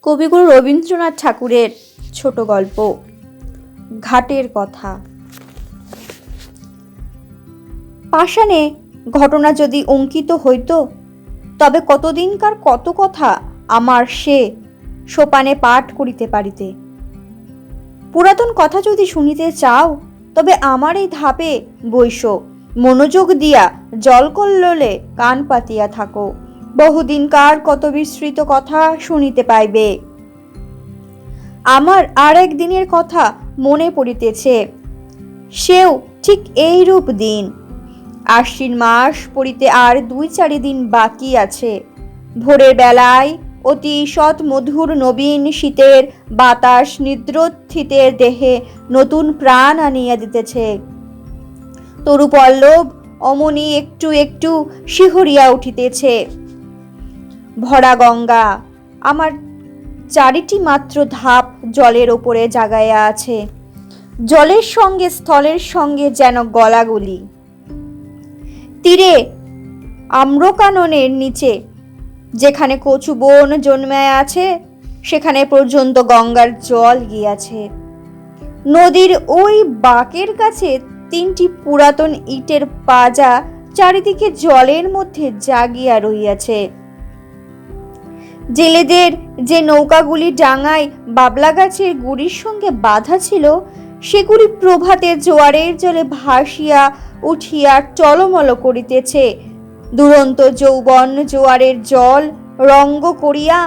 কবিগুরু রবীন্দ্রনাথ ঠাকুরের ছোট গল্প ঘাটের কথা। পাষাণে ঘটনা যদি অঙ্কিত হইত, তবে কতদিনকার কত কথা আমার সে সোপানে পাঠ করিতে পারিতে। পুরাতন কথা যদি শুনিতে চাও, তবে আমার এই ধাপে বৈশ, মনোযোগ দিয়া জলকল্লোলে কান পাতিয়া থাকো। বহুদিনকার কত বিস্তৃত কথা শুনিতে পাইবে। আমার আর এক দিনের কথা মনে পড়িতেছে, সেও ঠিক এইরূপ দিন। আশ্বিন মাস পড়িতে আর 2-4 দিন বাকি আছে। ভোরের বেলায় অতি সৎ মধুর নবীন শীতের বাতাস নিদ্রোত্থিতের দেহে নতুন প্রাণ আনিয়া দিতেছে। তরুপল্লব অমনি একটু একটু শিহরিয়া উঠিতেছে। ভরা গঙ্গা আমার 4টি মাত্র ধাপ জলের ওপরে জাগাইয়া আছে। জলের সঙ্গে স্থলের সঙ্গে যেন গলাগলি। তীরে আম্রকাননের নিচে যেখানে কচু বন জন্মায় আছে, সেখানে পর্যন্ত গঙ্গার জল গিয়াছে। নদীর ওই বাঁকের কাছে 3টি পুরাতন ইটের পাজা চারিদিকে জলের মধ্যে জাগিয়া রহিয়াছে। জেলেদের যে নৌকাগুলি ডাঙায় বাবলা গাছের গুড়ির সঙ্গে বাঁধা ছিল, সেগুলি প্রভাতে জোয়ারের জলে ভাসিয়া উঠিয়া টলমল করিতেছে। দুরন্ত যৌবন জোয়ারের জল রঙ্গ করিয়া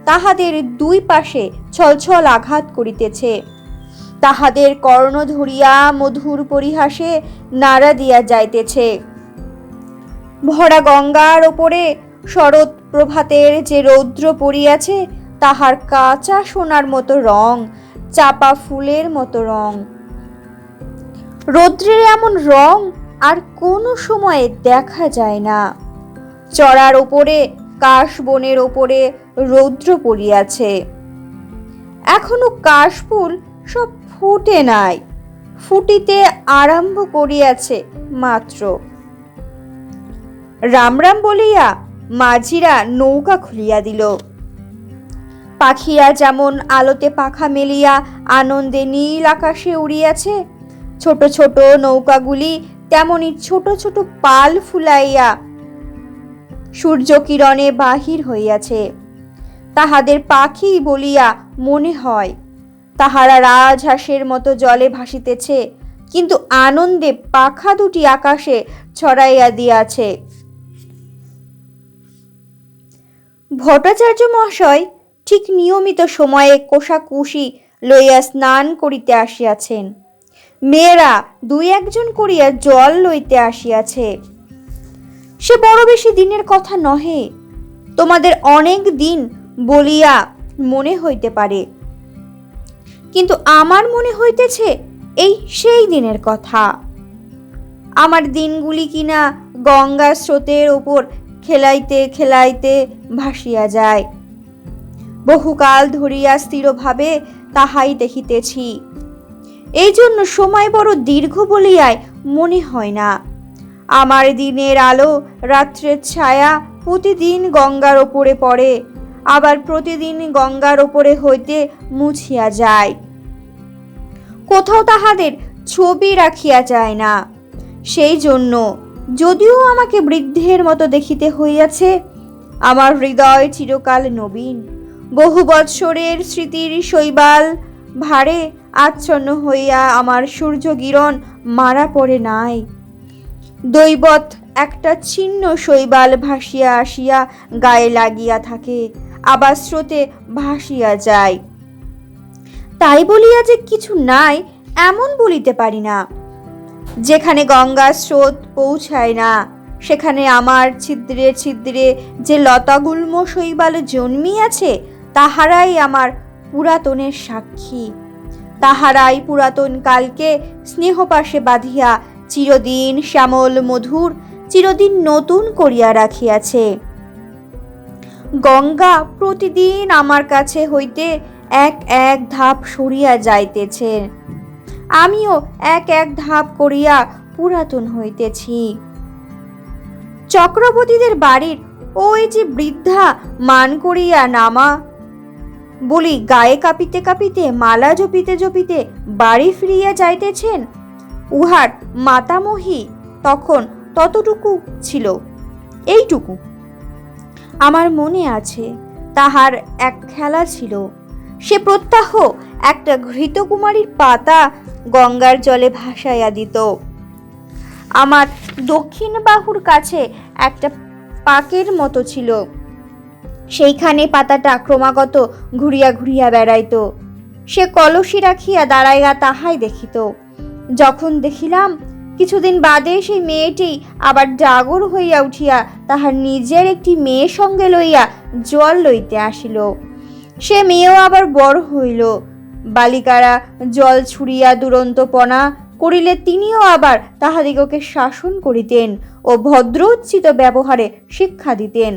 তাহাদের 2 পাশে ছলছল আঘাত করিতেছে। তাহাদের কর্ণ ধরিয়া মধুর পরিহাসে নাড়া দিয়া যাইতেছে। ভরা গঙ্গার ওপরে শরৎ প্রভাতের যে রৌদ্র পড়িয়াছে, তাহার কাঁচা সোনার মতো রং, চাপা ফুলের মতো রং। রৌদ্রের এমন রং আর কোনো সময়ে দেখা যায় না। চড়ার ওপরে কাশবনের ওপরে রৌদ্র পড়িয়াছে। এখনো কাশফুল সব ফুটে নাই, ফুটিতে আরম্ভ করিয়াছে মাত্র। রাম রাম বলিয়া মাঝিরা নৌকা খুলিয়া দিল। পাখিরা যেমন আলোতে পাখা মেলিয়া আনন্দে নীল আকাশে উড়িয়াছে, ছোট ছোট নৌকাগুলি তেমনি ছোট ছোট পাল ফুলাইয়া সূর্য কিরণে বাহির হইয়াছে। তাহাদের পাখি বলিয়া মনে হয়। তাহারা রাজহাঁসের মতো জলে ভাসিতেছে, কিন্তু আনন্দে পাখা দুটি আকাশে ছড়াইয়া দিয়াছে। ভট্টাচার্য মহাশয় ঠিক নিয়মিত সময়ে কোষাকুষি লইয়া স্নান করিতে আসিয়াছেন। মেয়েরা 2-1 জন করিয়া জল লইতে আসিয়াছে। সে বড় বেশি দিনের কথা নহে, তোমাদের অনেক দিন বলিয়া মনে হইতে পারে, কিন্তু আমার মনে হইতেছে এই সেই দিনের কথা। আমার দিনগুলি কিনা গঙ্গার স্রোতের ওপর খেলাইতে খেলাইতে ভাসিয়া যায়। বহুকাল ধরিয়া স্থিরভাবে তাহাই দেখিতেছি। এই জন্য সময় বড় দীর্ঘ বলিয়াই মনে হয় না। আমার দিনের আলো রাত্রের ছায়া প্রতিদিন গঙ্গার ওপরে পড়ে, আবার প্রতিদিন গঙ্গার ওপরে হইতে মুছিয়া যায়। কোথাও তাহাদের ছবি রাখিয়া যায় না। সেই জন্য যদিও আমাকে বৃদ্ধের মতো দেখিতে হইয়াছে, আমার হৃদয় চিরকাল নবীন। বহু বৎসরের স্মৃতির শৈবাল ভারে আচ্ছন্ন হইয়া আমার সূর্য কিরণ মারা পড়ে নাই। দৈবত একটা ছিন্ন শৈবাল ভাসিয়া আসিয়া গায়ে লাগিয়া থাকে, আবার স্রোতে ভাসিয়া যায়। তাই বলিয়া যে কিছু নাই এমন বলিতে পারি না। যেখানে গঙ্গার স্রোত পৌঁছায় না, সেখানে আমার ছিদ্রে ছিদ্রে যে লতাগুল্ম শৈবাল জন্মিয়াছে, তাহারাই আমার পুরাতনের সাক্ষী। তাহারাই পুরাতন কালকে স্নেহপাশে বাঁধিয়া চিরদিন শ্যামল মধুর, চিরদিন নতুন করিয়া রাখিয়াছে। গঙ্গা প্রতিদিন আমার কাছে হইতে 1-1 ধাপ সরিয়া যাইতেছে। আমিও 1-1 ধাপ করিয়া পুরাতন হইতেছি। চক্রবর্তীদের বাড়ির ওই যে বৃদ্ধা মান করিয়া নামা বলি গায়ে কাঁপিতে কাঁপিতে মালা জপিতে জপিতে বাড়ি ফিরিয়া যাইতেছেন, উহার মাতামহী তখন ততটুকু ছিল, এইটুকু। আমার মনে আছে তাহার এক খেলা ছিল, সে প্রত্যাহ একটা ঘৃতকুমারীর পাতা গঙ্গার জলে ভাসাইয়া দিত। আমার দক্ষিণ বাহুর কাছে একটা পাকের মতো ছিল, সেইখানে পাতাটা ক্রমাগত ঘুরিয়া ঘুরিয়া বেড়াইত। সে কলসি রাখিয়া দাঁড়াইয়া তাহাই দেখিত। যখন দেখিলাম, কিছুদিন বাদে সেই মেয়েটি আবার জাগর হইয়া উঠিয়া তাহার নিজের একটি মেয়ে সঙ্গে লইয়া জল লইতে আসিল। সে মেয়েও আবার বড় হইল। বালিকারা জল ছুড়িয়া দুরন্তপনা করিলে তিনিও আবার তাহাদিগকে শাসন করিতেন ও ভদ্রোচিত ব্যবহারে শিক্ষা দিতেন।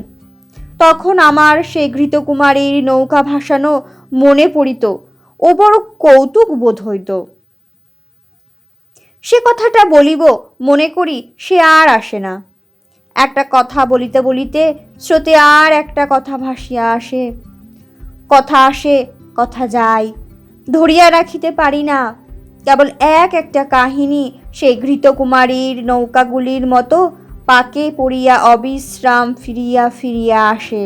তখন আমার সেই ঘৃতকুমারীর নৌকা ভাসানো মনে পড়িত ও বড় কৌতুক বোধ হইত। সে কথাটা বলিব মনে করি, সে আর আসে না। একটা কথা বলিতে বলিতে স্রোতে আর একটা কথা ভাসিয়া আসে, কথা আসে কথা যায়, ধরিয়া রাখিতে পারি না। কেবল একটা কাহিনী সেই ঘৃতকুমারীর নৌকাগুলির মতো পাকে পড়িয়া অবিশ্রাম ফিরিয়া ফিরিয়া আসে।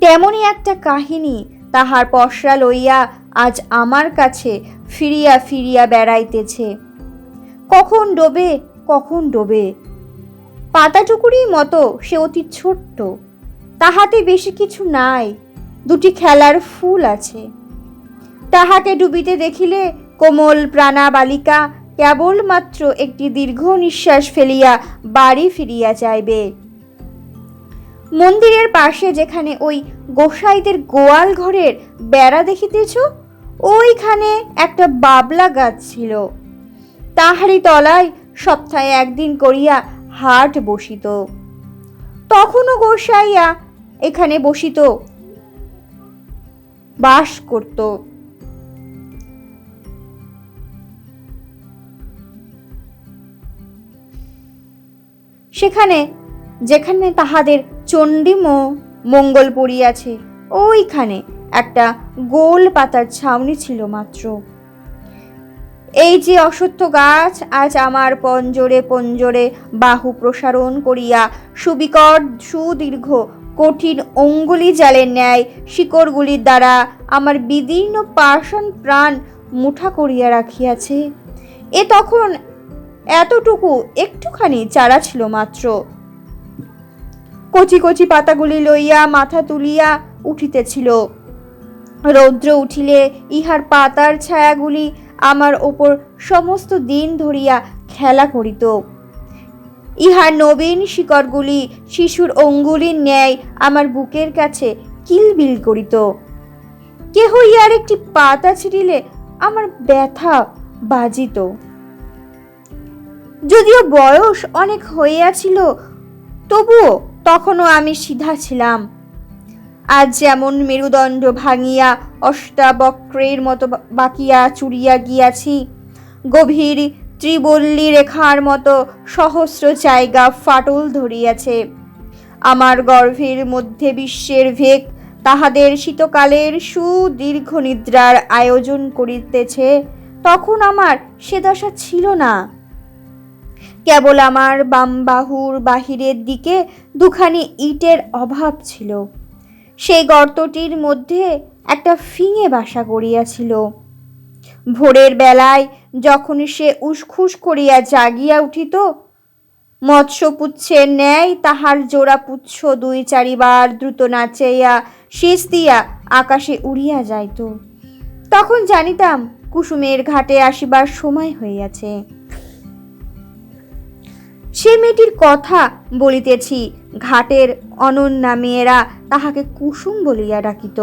তেমনি একটা কাহিনী তাহার পসরা লইয়া আজ আমার কাছে ফিরিয়া ফিরিয়া বেড়াইতেছে। কখন ডোবে কখন ডোবে। পাতাটুকুরির মতো সে অতি ছোট্ট, তাহাতে বেশি কিছু নাই, দুটি খেলার ফুল আছে। তাহাকে ডুবিতে দেখিলে কোমল প্রাণা বালিকা কেবলমাত্র একটি দীর্ঘ নিঃশ্বাস ফেলিয়া বাড়ি ফিরিয়া যাইবে। মন্দিরের পাশে যেখানে ওই গোসাইদের গোয়াল ঘরের বেড়া দেখিতেছ, ওইখানে একটা বাবলা গাছ ছিল। তাহারই তলায় সপ্তাহে একদিন করিয়া হাট বসিত। তখনও গোসাইয়া এখানে বসিত, বাস করত। সেখানে যেখানে তাহাদের চণ্ডী মঙ্গল পড়িয়াছে, ওইখানে একটা গোল পাতার ছাউনি ছিল মাত্র। এই যে অশ্বত্থ গাছ আজ আমার পঞ্জরে পঞ্জরে বাহু প্রসারণ করিয়া সুবিকট সুদীর্ঘ কঠিন অঙ্গুলি জালের ন্যায় শিকড়গুলির দ্বারা আমার বিদীর্ণ পাষাণ প্রাণ মুঠা করিয়া রাখিয়াছে, এ তখন এতটুকু একটুখানি চারা ছিল মাত্র। কচি কচি পাতাগুলি লইয়া মাথা তুলিয়া উঠিতেছিল। রৌদ্র উঠিলে ইহার পাতার ছায়াগুলি আমার ওপর সমস্ত দিন ধরিয়া খেলা করিত। ইহার নবীন শিকড়গুলি শিশুর অঙ্গুলির ন্যায় আমার বুকের কাছে কিলবিল করিত। কেহ ইহার একটি পাতা ছিঁড়িলে আমার ব্যথা বাজিত। যদিও বয়স অনেক হইয়াছিল, তবুও তখনও আমি সিধা ছিলাম। আজ যেমন মেরুদণ্ড ভাঙিয়া অষ্টাবক্রের মতো বাকিয়া চুরিয়া গিয়াছি, গভীর ত্রিবল্লী রেখার মতো সহস্র জায়গা ফাটল ধরিয়াছে। আমার গর্ভের মধ্যে বিশ্বের ভেগ তাহাদের শীতকালের সুদীর্ঘ নিদ্রার আয়োজন করিতেছে, তখন আমার সে দশা ছিল না। কেবল আমার বাম বাহুর বাহিরের দিকে দুখানি ইটের অভাব ছিল। সেই গর্তটির মধ্যে একটা ফিঙে বাসা করিয়াছিল। ভোরের বেলায় যখন সে উসখুস করিয়া জাগিয়া উঠিত, মৎস্যপুচ্ছের ন্যায় তাহার জোড়া পুচ্ছ দুই চারিবার দ্রুত নাচাইয়া শীষ দিয়া আকাশে উড়িয়া যাইত, তখন জানিতাম কুসুমের ঘাটে আসিবার সময় হইয়াছে। সে মেয়েটির কথা বলিতেছি, ঘাটের অনন্যা মেয়েরা তাহাকে কুসুম বলিয়া ডাকিত।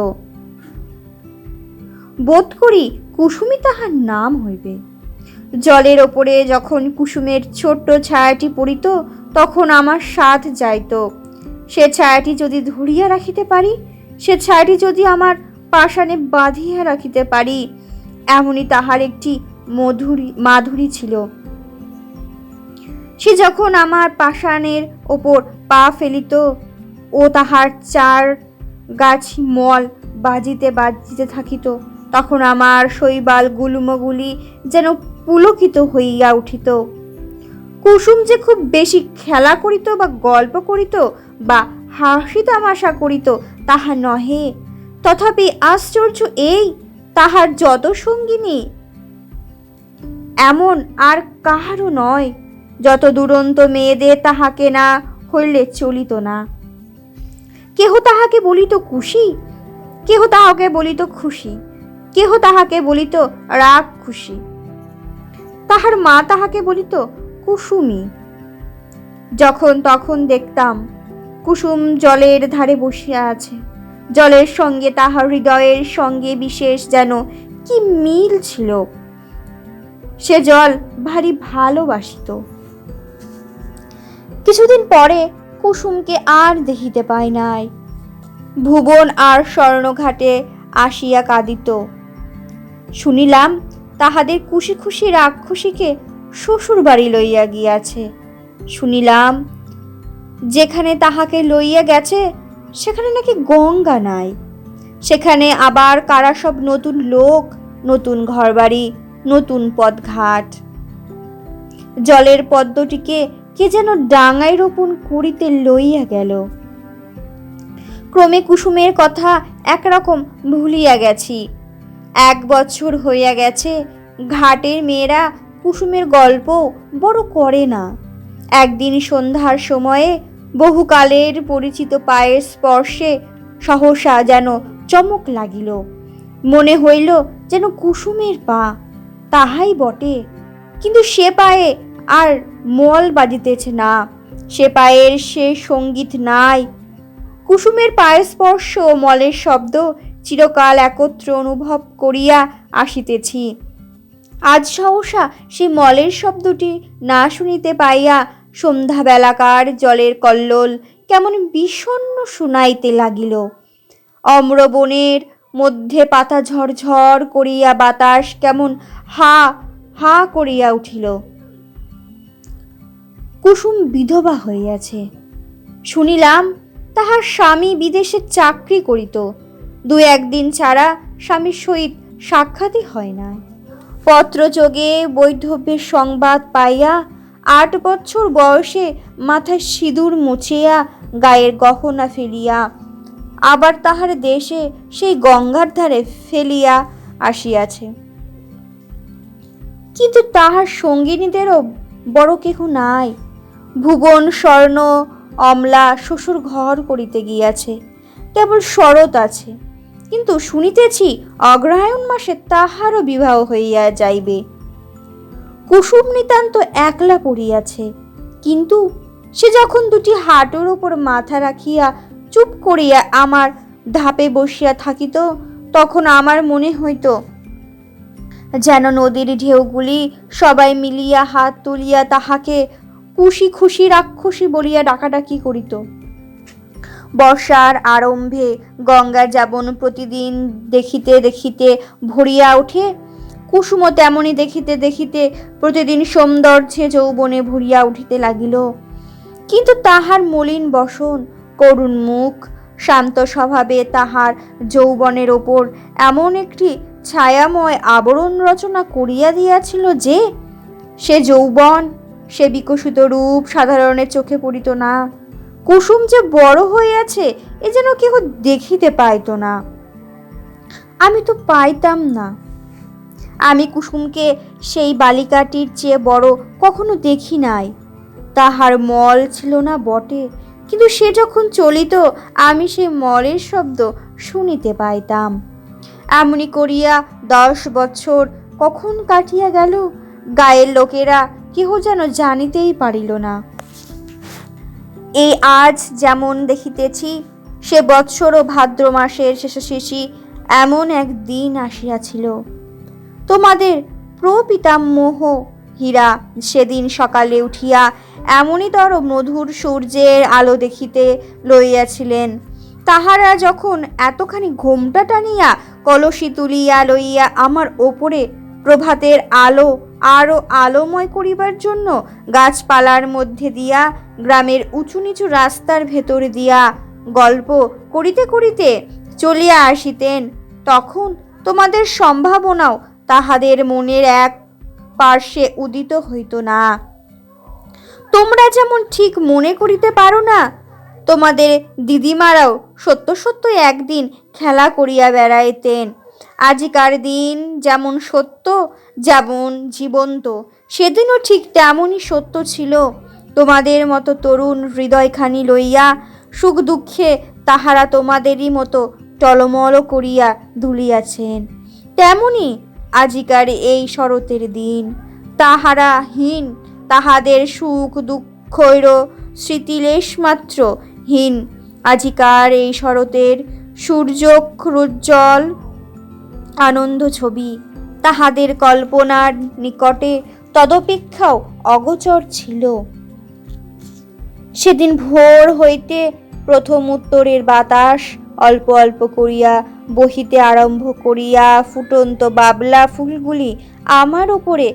বোধ করি কুসুমই তাহার নাম হইবে। জলের ওপরে যখন কুসুমের ছোট্ট ছায়াটি পড়িত, তখন আমার সাধ যাইত। সে ছায়াটি যদি ধরিয়া রাখিতে পারি, সে ছায়াটি যদি আমার পাষাণে বাঁধিয়া রাখিতে পারি, এমনই তাহার একটি মাধুরী ছিল। সে যখন আমার পাষাণের ওপর পা ফেলিত ও তাহার চার গাছি মল বাজিতে বাজিতে থাকিত, তখন আমার শৈবাল গুল্মগুলি যেন পুলকিত হইয়া উঠিত। কুসুম যে খুব বেশি খেলা করিত বা গল্প করিত বা হাসি তামাশা করিত তাহা নহে, তথাপি আশ্চর্য এই, তাহার যত সঙ্গিনী এমন আর কাহারও নয়। যত দুরন্ত মেয়েদের তাহাকে না হইলে চলিত না। কেহ তাহাকে বলিত খুশি, কেহ তাহাকে বলিত খুশি, কেহ তাহাকে বলিত রাগ খুশি। তাহার মা তাহাকে বলিত কুসুমী। যখন তখন দেখতাম কুসুম জলের ধারে বসিয়া আছে, জলের সঙ্গে তাহার হৃদয়ের সঙ্গে বিশেষ যেন কি মিল ছিল। সে জল ভারী ভালোবাসিত। কিছুদিন পরে কুসুমকে আর দেখিতে পাই নাই। ভুবন আর স্বর্ণঘাটে আসিয়া কাঁদিত। শুনিলাম তাহাদের খুশি খুশি রাক্ষসীকে শ্বশুর বাড়ি লইয়া গিয়াছে। শুনিলাম যেখানে তাহাকে লইয়া গেছে সেখানে নাকি গঙ্গা নাই। সেখানে আবার কারা সব নতুন লোক, নতুন ঘরবাড়ি, নতুন পথঘাট। জলের পদ্মটিকে কে যেন ডাঙায় রোপণ করিতে লইয়া গেল। ক্রমে কুসুমের কথা একরকম ভুলিয়া গেছি। 1 বছর হইয়া গেছে, ঘাটের মেয়েরা কুসুমের গল্প বড় করে না। একদিন সন্ধ্যার সময়ে বহুকালের পরিচিত পায়ের স্পর্শে সহসা যেন চমক লাগিল। মনে হইল যেন কুসুমের পা, তাহাই বটে, কিন্তু সে পায়ে আর মল বাজিতেছে না, সে পায়ের সে সঙ্গীত নাই। কুসুমের পায়ের স্পর্শ ও মলের শব্দ চিরকাল একত্র অনুভব করিয়া আসিতেছি। আজ সহসা সে মলের শব্দটি না শুনিতে পাইয়া সন্ধ্যাবেলাকার জলের কল্লোল কেমন বিষণ্ণ শুনাইতে লাগিল। অম্রবনের মধ্যে পাতা ঝরঝর করিয়া বাতাস কেমন হা হা করিয়া উঠিল। কুসুম বিধবা হইয়াছে। শুনিলাম তাহার স্বামী বিদেশে চাকরি করিত। 2-1 দিন ছাড়া স্বামীর সহিত সাক্ষাৎই হয় না। পত্রযোগে বৈধব্যের সংবাদ পাইয়া 8 বছর বয়সে মাথায় সিঁদুর মুছিয়া গায়ের গহনা ফেলিয়া আবার তাহার দেশে সেই গঙ্গার ধারে ফেলিয়া আসিয়াছে। কিন্তু তাহার সঙ্গিনীদেরও বড় কেহ নাই। ভুবন স্বর্ণ অমলা শ্বশুর ঘর করিতে গিয়াছে, কেবল শরৎ আছে। কিন্তু শুনিতেছি অগ্রহায়ণ মাসে তাহারও বিবাহ হইয়া যাইবে। কুসুম নিতান্ত একলা পড়িয়াছে, কিন্তু সে যখন 2টি হাঁটুর উপর মাথা রাখিয়া চুপ করিয়া আমার ধাপে বসিয়া থাকিত, তখন আমার মনে হইত যেন নদীর ঢেউগুলি সবাই মিলিয়া হাত তুলিয়া তাহাকে খুশি খুশি রাক্ষসী বলিয়া ডাকাডাকি করিত। বর্ষার আরম্ভে গঙ্গা যেমন প্রতিদিন দেখিতে দেখিতে ভরিয়া ওঠে, কুসুমও তেমনি দেখিতে দেখিতে প্রতিদিন সৌন্দর্যে যৌবনে ভরিয়া উঠিতে লাগিল। কিন্তু তাহার মলিন বসন, করুণ মুখ, শান্ত স্বভাবে তাহার যৌবনের ওপর এমন একটি ছায়াময় আবরণ রচনা করিয়া দিয়াছিল যে সে যৌবন, সে বিকশিত রূপ সাধারণের চোখে পড়িত না। কুসুম যে বড় হইয়াছে এ যেন কেহ দেখিতে পাইত না। আমি তো পাইতাম না। আমি কুসুমকে সেই বালিকাটির চেয়ে বড় কখনো দেখি নাই। তাহার মল ছিল না বটে, কিন্তু সে যখন চলিত আমি সেই মলের শব্দ শুনিতে পাইতাম। এমনি করিয়া 10 বছর কখন কাটিয়া গেল গায়ের লোকেরা কেহ যেন জানিতেই পারিল না। এই আজ যেমন দেখিতেছি, সে বৎসর ভাদ্র মাসের শেষাশেষি এমন এক দিন আসিয়াছিল। তোমাদের প্রপিতামহ হীরা সেদিন সকালে উঠিয়া এমনিতর মধুর সূর্যের আলো দেখিতে লইয়াছিলেন। তাহারা যখন এতখানি ঘোমটা টানিয়া কলসি তুলিয়া লইয়া আমার ওপরে প্রভাতের আলো আরো আলোময় করিবার জন্য গাছপালার মধ্যে দিয়া গ্রামের উঁচু নিচু রাস্তার ভেতর দিয়া গল্প করিতে করিতে চলিয়া আসিতেন, তখন তোমাদের সম্ভাবনাও তাহাদের মনের এক পার্শ্বে উদিত হইত না। তোমরা যেমন ঠিক মনে করিতে পারো না, তোমাদের দিদিমারাও সত্য সত্য একদিন খেলা করিয়া বেড়াইতেন। আজিকার দিন যেমন সত্য, যেমন জীবন্ত, সেদিনও ঠিক তেমনই সত্য ছিল। তোমাদের মতো তরুণ হৃদয়খানি লইয়া সুখ দুঃখে তাহারা তোমাদেরই মতো টলমল করিয়া দুলিয়াছেন। তেমনি আজিকার এই শরতের দিন তাহারা হীন, তাহাদের সুখ দুঃখৈর স্মৃতিলেশমাত্র হীন। আজিকার এই শরতের সূর্যোজ্জ্বল আনন্দ ছবি তাহাদের কল্পনার নিকটে তদপেক্ষাও অগোচর ছিল। সেদিন ভোর হইতে প্রথম উত্তরের বাতাস অল্প অল্প করিয়া বহিতে আরম্ভ করিয়া ফুটন্ত বাবলা ফুলগুলি আমার ওপরে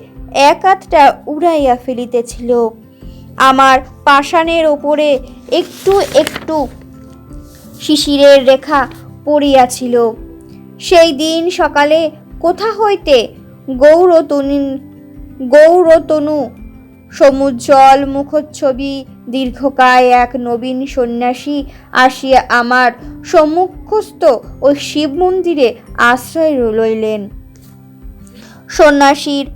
এক আধটা উড়াইয়া ফেলিতেছিল। আমার পাষাণের ওপরে একটু একটু শিশিরের রেখা পড়িয়াছিল। সেই দিন সকালে কোথা হইতে গৌরতনু সমুজ্জ্বল মুখচ্ছবি দীর্ঘকায় এক নবীন সন্ন্যাসী আসিয়া আমার সম্মুখস্থ ওই শিব মন্দিরে আশ্রয় লইলেন। সন্ন্যাসীর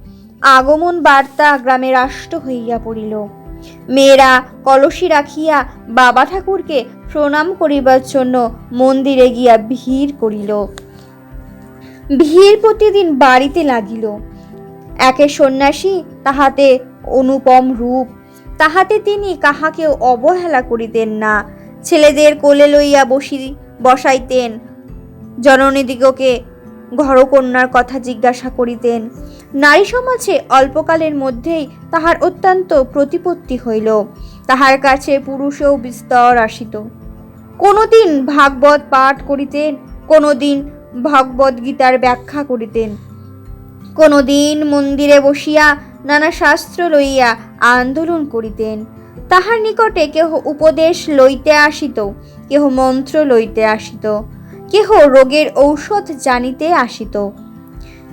আগমন বার্তা গ্রামে রাষ্ট্র হইয়া পড়িল। মেয়েরা কলসি রাখিয়া বাবা ঠাকুরকে প্রণাম করিবার জন্য মন্দিরে গিয়া ভিড় করিল। ভিড় প্রতিদিন বাড়িতে লাগিল। একে সন্ন্যাসী, তাহাতে অনুপম রূপ, তাহাতে তিনি কাহাকেও অবহেলা করিতেন না। ছেলেদের কোলে লইয়া বসাইতেন, জননীদিগকে ঘরকন্যার কথা জিজ্ঞাসা করিতেন। নারী সমাজে অল্পকালের মধ্যেই তাহার অত্যন্ত প্রতিপত্তি হইল। তাহার কাছে পুরুষেও বিস্তর আসিত। কোনোদিন ভাগবত পাঠ করিতেন, কোনোদিন ভগবদ গীতার ব্যাখ্যা করিতেন, কোনোদিন মন্দিরে বসিয়া নানা শাস্ত্র লইয়া আন্দোলন করিতেন। তাহার নিকটে কেহ উপদেশ লইতে আসিত, কেহ মন্ত্র লইতে আসিত, কেহ রোগের ঔষধ জানিতে আসিত।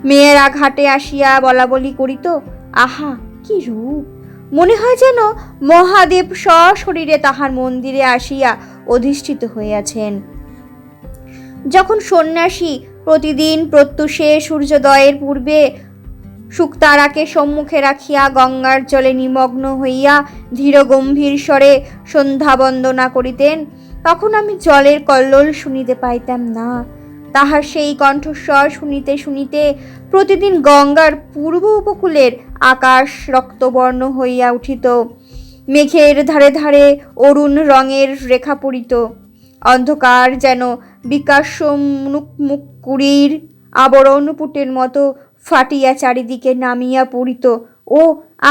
মেয়েরা ঘাটে আসিয়া বলাবলি করিত, আহা কি রূপ! মনে হয় যেন মহাদেব সশরীরে তাহার মন্দিরে আসিয়া অধিষ্ঠিত হইয়াছেন। যখন সন্ন্যাসী প্রতিদিন প্রত্যুষে সূর্যোদয়ের পূর্বে শুকতারাকে সম্মুখে রাখিয়া গঙ্গার জলে নিমগ্ন হইয়া ধীর গম্ভীর স্বরে সন্ধ্যা বন্দনা করিতেন, তখন আমি জলের কল্লোল শুনিতে পাইতাম না। তাহার সেই কণ্ঠস্বর শুনিতে শুনিতে প্রতিদিন গঙ্গার পূর্ব উপকূলের আকাশ রক্তবর্ণ হইয়া উঠিত। মেঘের ধারে ধারে অরুণ রঙের রেখা পড়িত। অন্ধকার যেন বিকাশ মুকুড়ির আবরণ পুটের মতো ফাটিয়া চারিদিকে নামিয়া পড়িত ও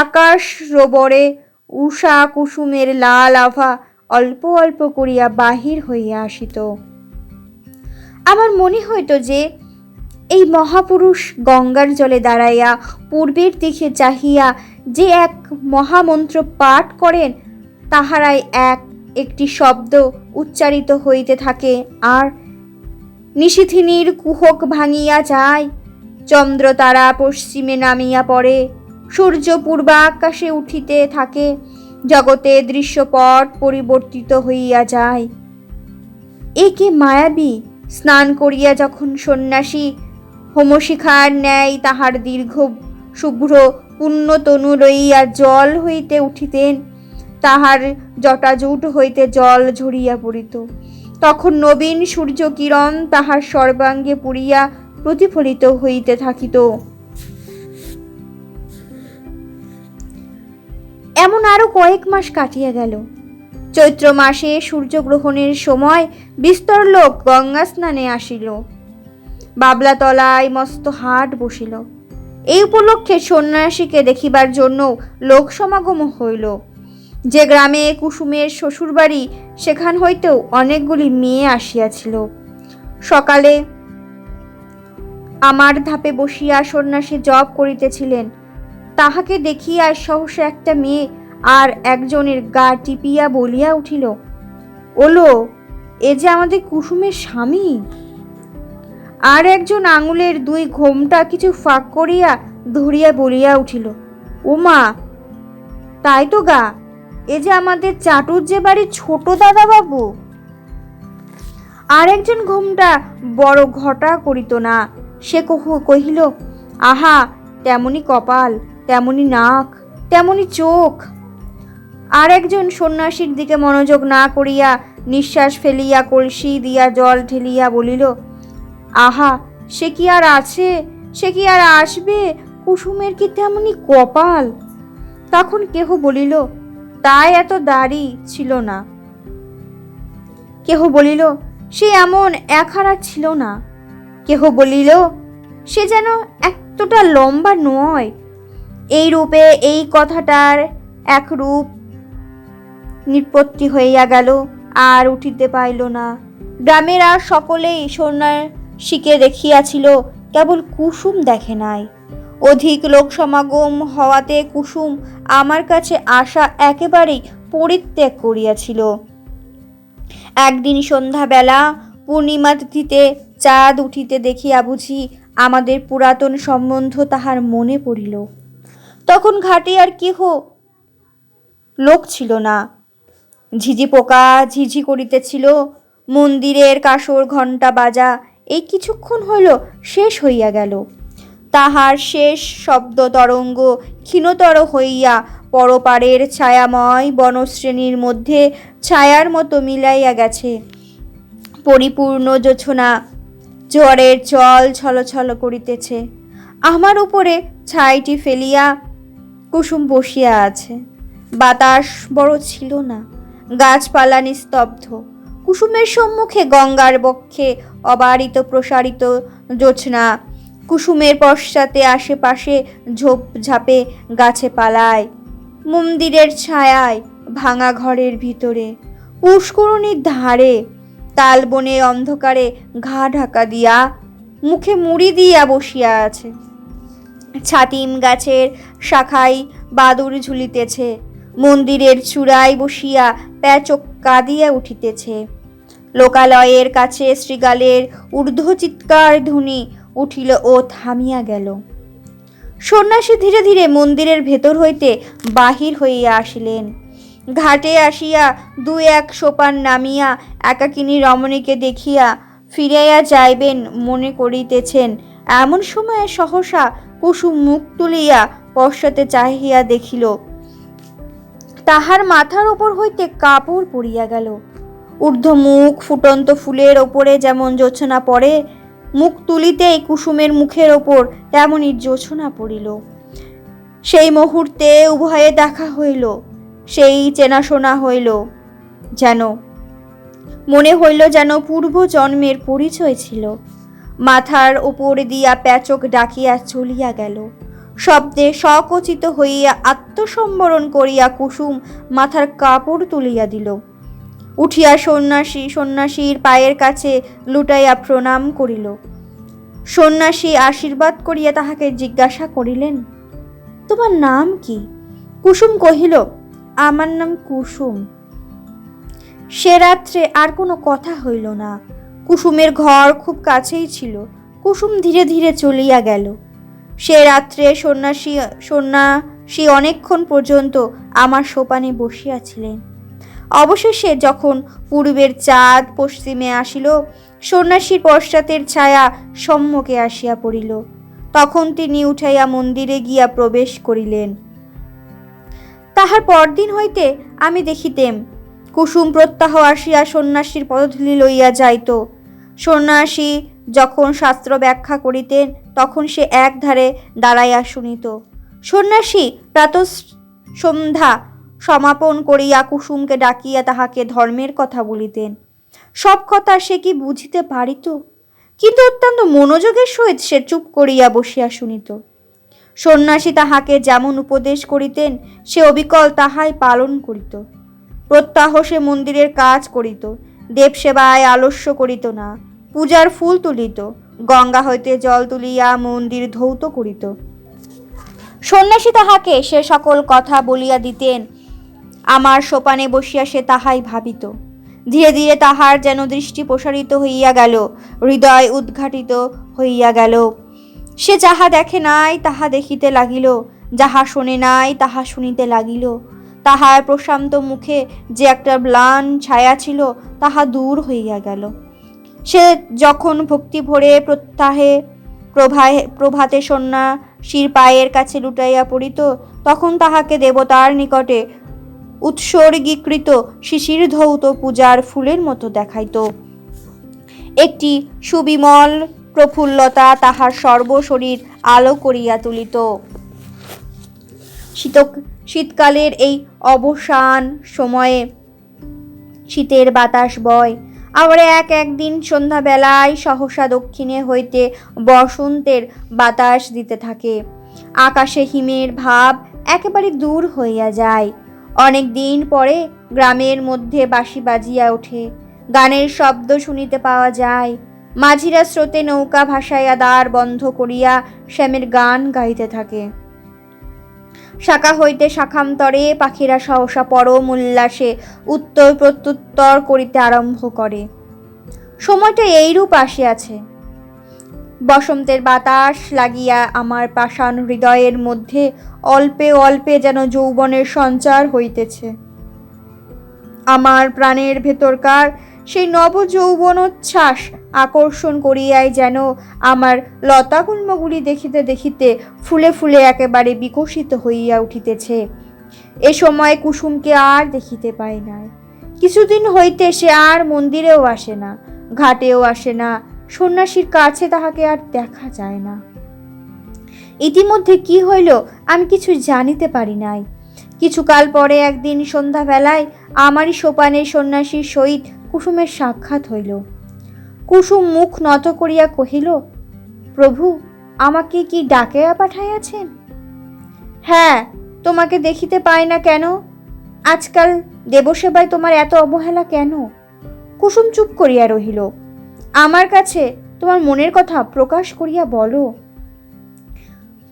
আকাশ রোবরে উষা কুসুমের লাল আভা অল্প অল্প করিয়া বাহির হইয়া আসিত। আমার মনে হইত যে এই মহাপুরুষ গঙ্গার জলে দাঁড়াইয়া পূর্বের দিকে চাহিয়া যে এক মহামন্ত্র পাঠ করেন, তাহারাই একটি শব্দ উচ্চারিত হইতে থাকে, আর নিশিথিনীর কুহক ভাঙিয়া যায়, চন্দ্র তারা পশ্চিমে নামিয়া পড়ে, সূর্য পূর্বাকাশে উঠিতে থাকে, জগতে দৃশ্যপট পরিবর্তিত হইয়া যায়। একে মায়াবী! স্নান করিয়া যখন সন্ন্যাসী হোমশিখার ন্যায় তাহার দীর্ঘ শুভ্র পুণ্যতনু লইয়া জল হইতে উঠিতেন, তাহার জটাজুট হইতে জল ঝরিয়া পড়িত, তখন নবীন সূর্য কিরণ তাহার সর্বাঙ্গে পুড়িয়া প্রতিফলিত হইতে থাকিত। এমন আরো কয়েক মাস কাটিয়া গেল। চৈত্র মাসে সূর্যগ্রহণের সময় বিস্তর লোক গঙ্গা স্নানে আসিল। বাবলাতলায় মস্ত হাট বসিল। এই উপলক্ষে সন্ন্যাসীকে দেখিবার জন্য লোক সমাগম হইল। যে গ্রামে কুসুমের শ্বশুরবাড়ি, সেখান হইতেও অনেকগুলি মেয়ে আসিয়াছিল। সকালে আমার ধাপে বসিয়া সন্ন্যাসী জপ করিতেছিলেন। তাহাকে দেখিয়া সহসা একটা মেয়ে আর একজনের গা টিপিয়া বলিয়া উঠিল, ওলো এ যে আমাদের কুসুমের স্বামী। আর একজন আঙুলের দুই ঘোমটা কিছু ফাঁক করিয়া ধরিয়া বলিয়া উঠিল, ও মা, তাই তো গা, এ যে আমাদের চাটুর যে বাড়ির ছোট দাদা বাবু। আর একজন ঘোমটা বড় ঘটা করিত না, সে কহিল, আহা, তেমনি কপাল, তেমনি নাক, তেমনি চোখ। আর একজন সন্ন্যাসীর দিকে মনোযোগ না করিয়া নিঃশ্বাস ফেলিয়া কলসি দিয়া জল ঢেলিয়া বলিল, আহা, সে কি আর আছে, সে কি আর আসবে, কুসুমের কি তেমনি কপাল। তখন কেহ বলিল, তাই এত দাড়ি ছিল না। কেহ বলিল, সে এমন একহারা ছিল না। কেহ বলিল, সে যেন এতটা লম্বা নয়। এই রূপে এই কথাটার এক রূপ নিষ্পত্তি হইয়া গেল, আর উঠিতে পাইল না। গ্রামের আর সকলেই সন্ন্যাসীকে দেখিয়াছিল, কেবল কুসুম দেখে নাই। অধিক লোক সমাগম হওয়াতে কুসুম আমার কাছে আসা একেবারেই পরিত্যাগ করিয়াছিল। একদিন সন্ধ্যাবেলা পূর্ণিমা তিথিতে চাঁদ উঠিতে দেখিয়া বুঝি আমাদের পুরাতন সম্বন্ধ তাহার মনে পড়িল। তখন ঘাটে আর কেহ লোক ছিল না। ঝিঝি পোকা ঝিঝি করিতেছিল। মন্দিরের কাসর ঘণ্টা বাজা এই কিছুক্ষণ হইল শেষ হইয়া গেল। তাহার শেষ শব্দ তরঙ্গ ক্ষীণতর হইয়া পরপারের ছায়াময় বনশ্রেণীর মধ্যে ছায়ার মতো মিলাইয়া গেছে। পরিপূর্ণ জোছনা জোয়ারের জল ছলছল করিতেছে। আমার উপরে ছাইটি ফেলিয়া কুসুম বসিয়া আছে। বাতাস বড় ছিল না, গাছপালা নিস্তব্ধ। কুসুমের সম্মুখে গঙ্গার বক্ষে অবারিত প্রসারিত জোছনা। কুসুমের পশ্চাতে আশেপাশে ঝোপঝাপে গাছে পালায়। মন্দিরের ছায়ায় ভাঙা ঘরের ভিতরে, পুষ্করণীর ধারে, তালবনের অন্ধকারে ঘা ঢাকা দিয়া মুখে মুড়ি দিয়া বসিয়া আছে। ছাতিম গাছের শাখায় বাদুর ঝুলিতেছে। মন্দিরের চূড়ায় বসিয়া প্যাচক কাঁদিয়া উঠিতেছে। লোকালয়ের কাছে শৃগালের ঊর্ধ্ব চিৎকার ধ্বনি উঠিল ও থামিয়া গেল। সন্ন্যাসী ধীরে ধীরে মন্দিরের ভেতর হইতে বাহির হইয়া আসিলেন। ঘাটে আসিয়া দুই এক সোপান নামিয়া একাকিনী রমণীকে দেখিয়া ফিরাইয়া যাইবেন মনে করিতেছেন, এমন সময়ে সহসা কুসুম মুখ তুলিয়া পশ্চাতে চাহিয়া দেখিল, তাহার মাথার উপর হইতে কাপড় পড়িয়া গেল। ঊর্ধ্ব মুখ ফুটন্ত ফুলের ওপরে যেমন জোছনা পড়ে, মুখ তুলিতেই কুসুমের মুখের ওপর তেমনি জোছনা পড়িল। সেই মুহূর্তে উভয়ে দেখা হইল, সেই চেনাশোনা হইল, যেন মনে হইল যেন পূর্ব জন্মের পরিচয় ছিল। মাথার ওপর দিয়া প্যাচক ডাকিয়া চলিয়া গেল। শব্দে সকচিত হইয়া আত্মসম্বরণ করিয়া কুসুম মাথার কাপড় তুলিয়া দিল। উঠিয়া সন্ন্যাসীর পায়ের কাছে লুটাইয়া প্রণাম করিল। সন্ন্যাসী আশীর্বাদ করিয়া তাহাকে জিজ্ঞাসা করিলেন, তোমার নাম কি? কুসুম কহিল, আমার নাম কুসুম। সে রাত্রে আর কোনো কথা হইল না। কুসুমের ঘর খুব কাছেই ছিল। কুসুম ধীরে ধীরে চলিয়া গেল। সে রাত্রে সন্ন্যাসী অনেকক্ষণ পর্যন্ত আমার সোপানে বসিয়াছিলেন। অবশেষে যখন পূর্বের চাঁদ পশ্চিমে আসিল, সন্ন্যাসীর পশ্চাতের ছায়া সম্মুখে আসিয়া পড়িল, তখন তিনি উঠাইয়া মন্দিরে গিয়া প্রবেশ করিলেন। তাহার পরদিন হইতে আমি দেখিতেম কুসুম প্রত্যাহ আসিয়া সন্ন্যাসীর পদধূলি লইয়া যাইত। সন্ন্যাসী যখন শাস্ত্র ব্যাখ্যা করিতেন, তখন সে একধারে দাঁড়াইয়া শুনিত। সন্ন্যাসী প্রাতঃসন্ধ্যা সমাপন করিয়া কুসুমকে ডাকিয়া তাহাকে ধর্মের কথা বলিতেন। সব কথা সে কি বুঝিতে পারিত, কিন্তু অত্যন্ত মনোযোগের সহিত সে চুপ করিয়া বসিয়া শুনিত। সন্ন্যাসী তাহাকে যেমন উপদেশ করিতেন, সে অবিকল তাহাই পালন করিত। প্রত্যাহ সে মন্দিরের কাজ করিত, দেবসেবায় আলস্য করিত না, পূজার ফুল তুলিত, গঙ্গা হইতে জল তুলিয়া মন্দির ধৌত করিত। সন্ন্যাসী তাহাকে সে সকল কথা বলিয়া দিতেন। আমার সোপানে বসিয়া সে তাহাই ভাবিত। ধীরে ধীরে তাহার যেন দৃষ্টি প্রসারিত হইয়া গেল, হৃদয় উদ্ঘাটিত হইয়া গেল। সে যাহা দেখে নাই তাহা দেখিতে লাগিল, যাহা শোনে নাই তাহা শুনিতে লাগিল। তাহার প্রশান্ত মুখে যে একটা ম্লান ছায়া ছিল তাহা দূর হইয়া গেল। সে যখন ভক্তি ভরে প্রভাতে সন্ন্যাসীর পায়ের কাছে লুটাইয়া পড়িত, তখন তাহাকে দেবতার নিকটে উৎসর্গীকৃত শিশির ধৌত পূজার ফুলের মতো দেখাইত। একটি সুবিমল প্রফুল্লতা তাহার সর্বশরীর আলো করিয়া তুলিত। শীতকালের এই অবসান সময়ে শীতের বাতাস বয়, আবার একদিন সন্ধ্যাবেলায় সহসা দক্ষিণে হইতে বসন্তের বাতাস দিতে থাকে। আকাশে হিমের ভাব একেবারে দূর হইয়া যায়। অনেক দিন পরে গ্রামের মধ্যে বাঁশি বাজিয়া ওঠে, গানের শব্দ শুনিতে পাওয়া যায়। মাঝিরা স্রোতে নৌকা ভাসাইয়া দ্বার বন্ধ করিয়া শ্যামের গান গাইতে থাকে। শাখা হইতে শাখান্তরে পাখিরা সহসা পরম উল্লাসে উত্তর প্রত্যুত্তর করিতে আরম্ভ করে। সময়টা এইরূপ আসিয়াছে। বসন্তের বাতাস লাগিয়া আমার পাষাণ হৃদয়ের মধ্যে অল্পে অল্পে যেন যৌবনের সঞ্চার হইতেছে। আমার প্রাণের ভেতরকার সেই নব যৌবনোচ্ছ্বাস আকর্ষণ করিয়াই যেন আমার লতাগুল্মগুলি দেখিতে দেখিতে ফুলে ফুলে একেবারে বিকশিত হইয়া উঠিতেছে। এ সময় কুসুমকে আর দেখিতে পাই নাই। কিছুদিন হইতে সে আর মন্দিরেও আসে না, ঘাটেও আসে না, সন্ন্যাসীর কাছে তাহাকে আর দেখা যায় না। ইতিমধ্যে কি হইল আমি কিছু জানিতে পারি নাই। কিছুকাল পরে একদিন সন্ধ্যাবেলায় আমারই সোপানের সন্ন্যাসীর সহিত কুসুমের সাক্ষাৎ হইল। কুসুম মুখ নত করিয়া কহিল, প্রভু, আমাকে কি ডাকিয়া পাঠাইয়াছেন? হ্যাঁ, তোমাকে দেখিতে পাই না কেন? আজকাল দেবসেবায় তোমার এত অবহেলা কেন? কুসুম চুপ করিয়া রহিল। আমার কাছে তোমার মনের কথা প্রকাশ করিয়া বলো।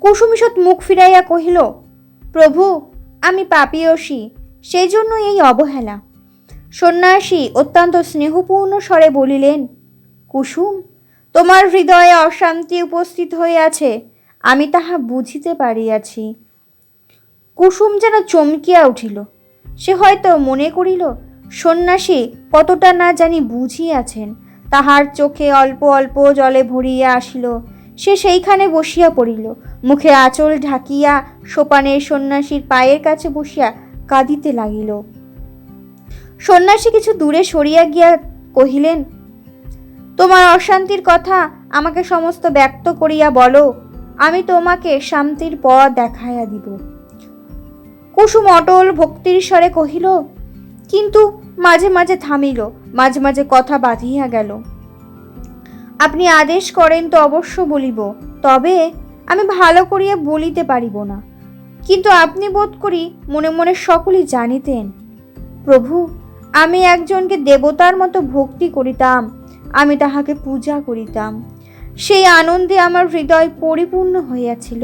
কুসুম ঈষৎ মুখ ফিরাইয়া কহিল, প্রভু, আমি পাপীয়সী, সেই জন্য এই অবহেলা। সন্ন্যাসী অত্যন্ত স্নেহপূর্ণ স্বরে বলিলেন, কুসুম, তোমার হৃদয়ে অশান্তি উপস্থিত হইয়াছে, আমি তাহা বুঝিতে পারিয়াছি। কুসুম যেন চমকিয়া উঠিল। সে হয়তো মনে করিল সন্ন্যাসী কতটা না জানি বুঝিয়াছেন। তাহার চোখে অল্প অল্প জলে ভরিয়া আসিল। সে সেইখানে বসিয়া পড়িল, মুখে আঁচল ঢাকিয়া সোপানের সন্ন্যাসীর পায়ের কাছে বসিয়া কাঁদিতে লাগিল। সন্ন্যাসী কিছু দূরে সরিয়া গিয়া কহিলেন, তোমার অশান্তির কথা আমাকে সমস্ত ব্যক্ত করিয়া বলো, আমি তোমাকে শান্তির পথ দেখাইয়া দিব। কুসুম অটল ভক্তির স্বরে কহিল, কিন্তু মাঝে মাঝে থামিল, মাঝে মাঝে কথা বাঁধিয়া গেল। আপনি আদেশ করেন তো অবশ্য বলিব, তবে আমি ভালো করিয়া বলিতে পারিব না। কিন্তু আপনি বোধ করি মনে মনে সকলেই জানিতেন। প্রভু, আমি একজনকে দেবতার মতো ভক্তি করিতাম, আমি তাহাকে পূজা করিতাম। সেই আনন্দে আমার হৃদয় পরিপূর্ণ হইয়াছিল।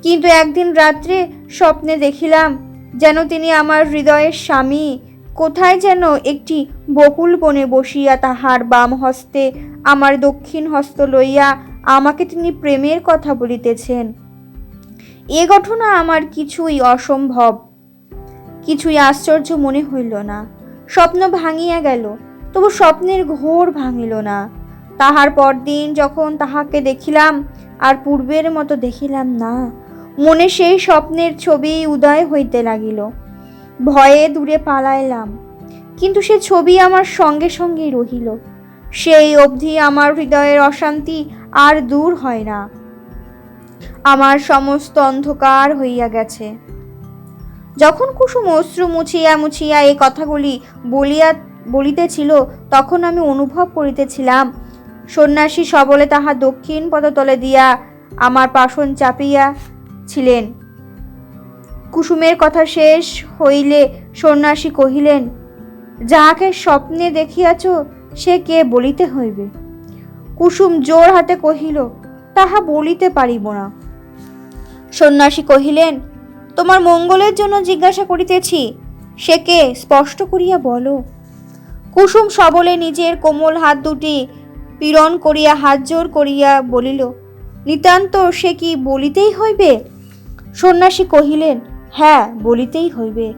কিন্তু একদিন রাত্রে স্বপ্নে দেখিলাম যেন তিনি আমার হৃদয়ের স্বামী কোথায় যেন একটি বকুল বনে বসিয়া তাহার বাম হস্তে আমার দক্ষিণ হস্ত লইয়া আমাকে তিনি প্রেমের কথা বলিতেছেন। এ ঘটনা আমার কিছুই অসম্ভব, কিছুই আশ্চর্য মনে হইল না। স্বপ্ন ভাঙিয়া গেল, তবু স্বপ্নের ঘোর ভাঙিল না। তাহার পরদিন যখন তাহাকে দেখিলাম, আর পূর্বের মতো দেখিলাম না। মনে সেই স্বপ্নের ছবি উদয় হইতে লাগিল। ভয়ে দূরে পালাইলাম, কিন্তু সে ছবি আমার সঙ্গে সঙ্গেই রহিল। সেই অবধি আমার হৃদয়ের অশান্তি আর দূর হয় না। আমার সমস্ত অন্ধকার হইয়া গেছে। যখন কুসুম অশ্রু মুছিয়া মুছিয়া এই কথাগুলি বলিতেছিল, তখন আমি অনুভব করিতেছিলাম সন্ন্যাসী সবলে তাহার দক্ষিণ পদতলে দিয়া আমার পাশন চাপিয়া ছিলেন। কুসুমের কথা শেষ হইলে সন্ন্যাসী কহিলেন, যাহাকে স্বপ্নে দেখিয়াছ সে কে বলিতে হইবে। কুসুম জোর হাতে কহিল, তাহা বলিতে পারিব না। সন্ন্যাসী কহিলেন, তোমার মঙ্গলের জন্য জিজ্ঞাসা করিতেছি, সে কে স্পষ্ট করিয়া বলো। কুসুম সবলে নিজের কোমল হাত দুটি পীড়ন করিয়া হাত জোর করিয়া বলিল, নিতান্ত সে কি বলিতেই হইবে? সন্ন্যাসী কহিলেন, হ্যাঁ, বলিতেই হইবে।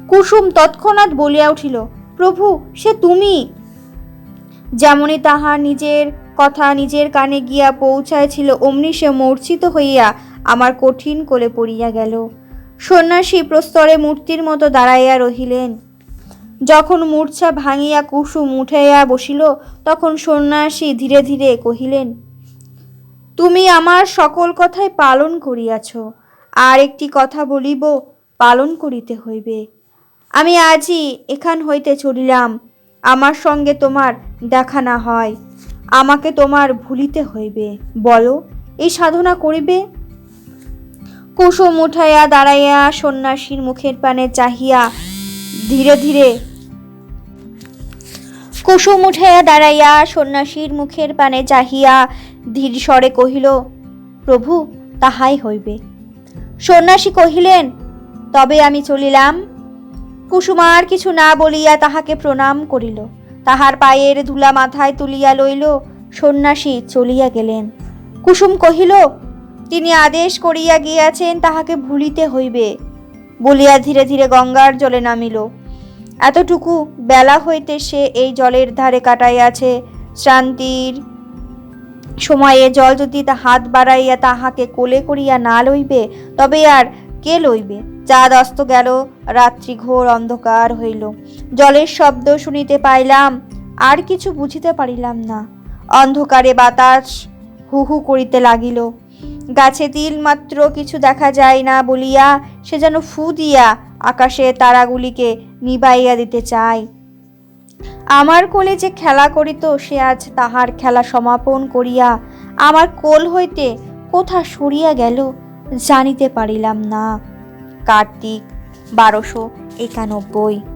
কুসুম তৎক্ষণাৎ বলিয়া উঠিল, প্রভু, সে তুমি। যেমনি তাহার নিজের কথা নিজের কানে গিয়া পৌঁছাইছিল, অমনি সে মূর্ছিত হইয়া আমার কঠিন কোলে পড়িয়া গেল। সন্ন্যাসী প্রস্তরে মূর্তির মতো দাঁড়াইয়া রহিলেন। যখন মূর্ছা ভাঙিয়া কুসুম উঠাইয়া বসিল, তখন সন্ন্যাসী ধীরে ধীরে কহিলেন, তুমি আমার সকল কথাই পালন করিয়াছ, আর একটি কথা বলিব, পালন করিতে হইবে। আমি আজই এখান হইতে চলিলাম। আমার সঙ্গে তোমার দেখা না হয়, আমাকে তোমার ভুলিতে হইবে। বলো, এই সাধনা করিবে? কুসুম উঠাইয়া দাঁড়াইয়া সন্ন্যাসীর মুখের পানে চাহিয়া ধীরে ধীরে কুসুম উঠাইয়া দাঁড়াইয়া সন্ন্যাসীর মুখের পানে চাহিয়া ধীর স্বরে কহিল, প্রভু, তাহাই হইবে। সন্ন্যাসী কহিলেন, তবে আমি চলিলাম। কুসুম আর কিছু না বলিয়া তাহাকে প্রণাম করিল। তাহার পায়ের ধুলা মাথায় তুলিয়া লইল। সন্ন্যাসী চলিয়া গেলেন। কুসুম কহিল, তিনি আদেশ করিয়া গিয়াছেন, তাহাকে ভুলিতে হইবে বলিয়া ধীরে ধীরে গঙ্গার জলে নামিল। এতটুকু বেলা হইতে সে এই জলের ধারে কাটাইয়াছে। শ্রান্তির সময়ে জল যদি হাত বাড়াইয়া তাহাকে কোলে করিয়া না লইবে, তবে আর কে লইবে? চাঁদ অস্ত গেল, রাত্রি ঘোর অন্ধকার হইল। জলের শব্দ শুনিতে পাইলাম, আর কিছু বুঝিতে পারিলাম না। অন্ধকারে বাতাস হু হু করিতে লাগিল। গাছে তিল মাত্র কিছু দেখা যায় না বলিয়া সে যেন ফু দিয়া আকাশে তারাগুলিকে নিবাইয়া দিতে চায়। আমার কোলে যে খেলা করিত, সে আজ তাহার খেলা সমাপন করিয়া আমার কোল হইতে কোথা সরিয়া গেল জানিতে পারিলাম না। কার্তিক 1291।